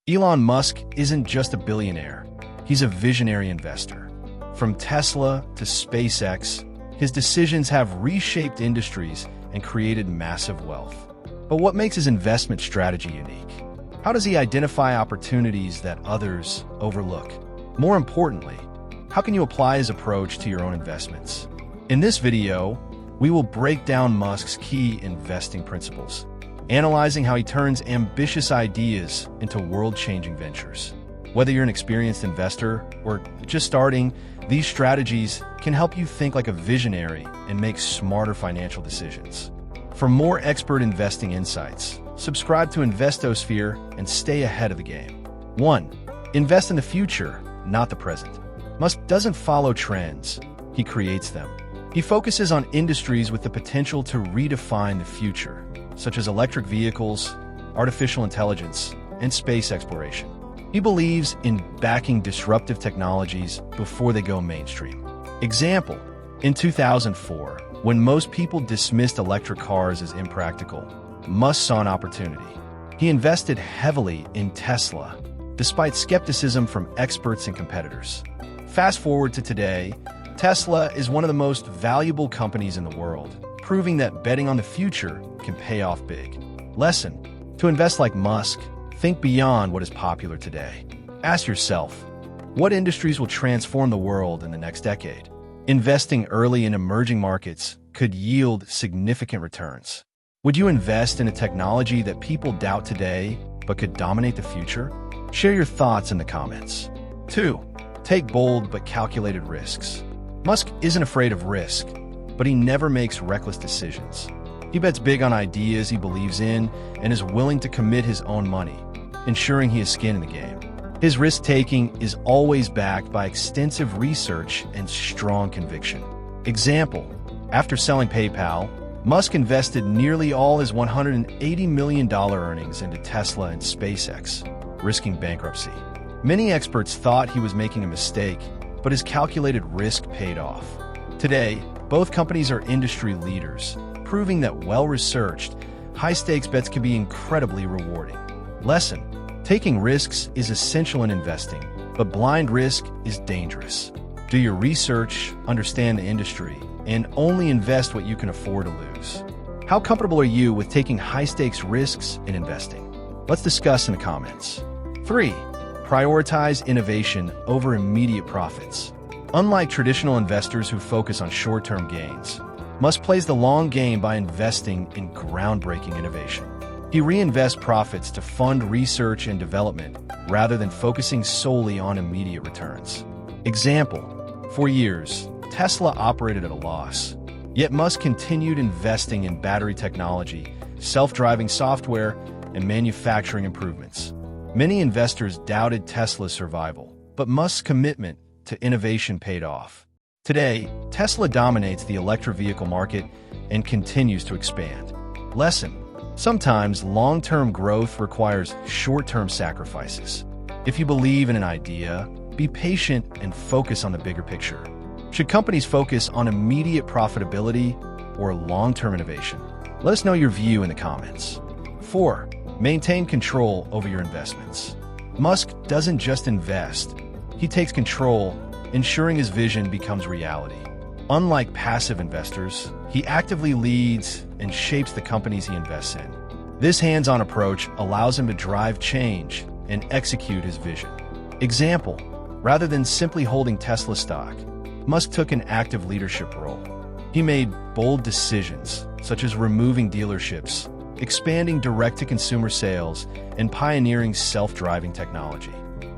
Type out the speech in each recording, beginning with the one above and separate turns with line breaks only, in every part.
Elon Musk isn't just a billionaire, he's a visionary investor. From Tesla to SpaceX, his decisions have reshaped industries and created massive wealth. But what makes his investment strategy unique? How does he identify opportunities that others overlook? More importantly, how can you apply his approach to your own investments? In this video, we will break down Musk's key investing principles, analyzing how he turns ambitious ideas into world-changing ventures. Whether you're an experienced investor or just starting, these strategies can help you think like a visionary and make smarter financial decisions. For more expert investing insights, subscribe to Investosphere and stay ahead of the game. 1. Invest in the future, not the present. Musk doesn't follow trends, he creates them. He focuses on industries with the potential to redefine the future, such as electric vehicles, artificial intelligence, and space exploration. He believes in backing disruptive technologies before they go mainstream. Example, in 2004, when most people dismissed electric cars as impractical, Musk saw an opportunity. He invested heavily in Tesla, despite skepticism from experts and competitors. Fast forward to today, Tesla is one of the most valuable companies in the world, proving that betting on the future can pay off big. Lesson: to invest like Musk, think beyond what is popular today. Ask yourself, what industries will transform the world in the next decade? Investing early in emerging markets could yield significant returns. Would you invest in a technology that people doubt today but could dominate the future? Share your thoughts in the comments. 2. Take bold but calculated risks. Musk isn't afraid of risk, but he never makes reckless decisions. He bets big on ideas he believes in and is willing to commit his own money, ensuring he has skin in the game. His risk-taking is always backed by extensive research and strong conviction. Example, after selling PayPal, Musk invested nearly all his $180 million earnings into Tesla and SpaceX, risking bankruptcy. Many experts thought he was making a mistake, but his calculated risk paid off. Today, both companies are industry leaders, proving that well-researched, high-stakes bets can be incredibly rewarding. Lesson: taking risks is essential in investing, but blind risk is dangerous. Do your research, understand the industry, and only invest what you can afford to lose. How comfortable are you with taking high-stakes risks in investing? Let's discuss in the comments. 3. Prioritize innovation over immediate profits. Unlike traditional investors who focus on short-term gains, Musk plays the long game by investing in groundbreaking innovation. He reinvests profits to fund research and development rather than focusing solely on immediate returns. Example, for years, Tesla operated at a loss, yet Musk continued investing in battery technology, self-driving software, and manufacturing improvements. Many investors doubted Tesla's survival, but Musk's commitment to innovation paid off. Today, Tesla dominates the electric vehicle market and continues to expand. Lesson: sometimes long-term growth requires short-term sacrifices. If you believe in an idea, be patient and focus on the bigger picture. Should companies focus on immediate profitability or long-term innovation? Let us know your view in the comments. 4. Maintain control over your investments. Musk doesn't just invest, he takes control, ensuring his vision becomes reality. Unlike passive investors, he actively leads and shapes the companies he invests in. This hands-on approach allows him to drive change and execute his vision. Example, rather than simply holding Tesla stock, Musk took an active leadership role. He made bold decisions, such as removing dealerships, expanding direct-to-consumer sales, and pioneering self-driving technology.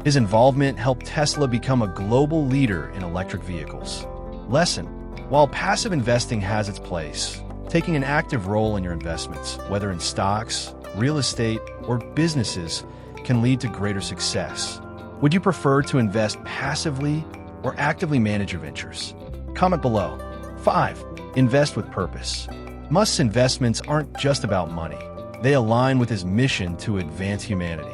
His involvement helped Tesla become a global leader in electric vehicles. Lesson: while passive investing has its place, taking an active role in your investments, whether in stocks, real estate, or businesses, can lead to greater success. Would you prefer to invest passively or actively manage your ventures? Comment below. 5. Invest with purpose. Musk's investments aren't just about money. They align with his mission to advance humanity.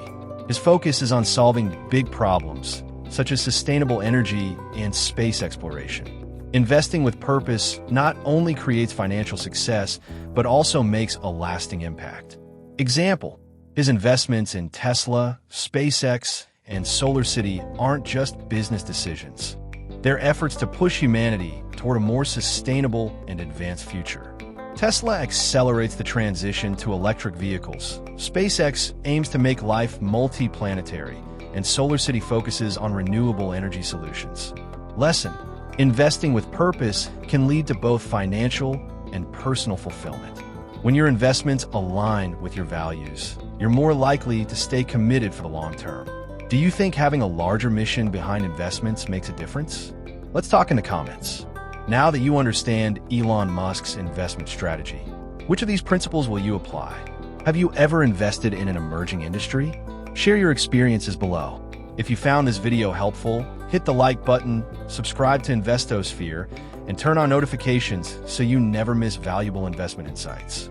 His focus is on solving big problems, such as sustainable energy and space exploration. Investing with purpose not only creates financial success, but also makes a lasting impact. Example, His investments in Tesla, SpaceX, and SolarCity aren't just business decisions. They're efforts to push humanity toward a more sustainable and advanced future. Tesla accelerates the transition to electric vehicles. SpaceX aims to make life multi-planetary, and SolarCity focuses on renewable energy solutions. Lesson: investing with purpose can lead to both financial and personal fulfillment. When your investments align with your values, you're more likely to stay committed for the long term. Do you think having a larger mission behind investments makes a difference? Let's talk in the comments. Now that you understand Elon Musk's investment strategy, which of these principles will you apply? Have you ever invested in an emerging industry? Share your experiences below. If you found this video helpful, hit the like button, subscribe to Investosphere, and turn on notifications so you never miss valuable investment insights.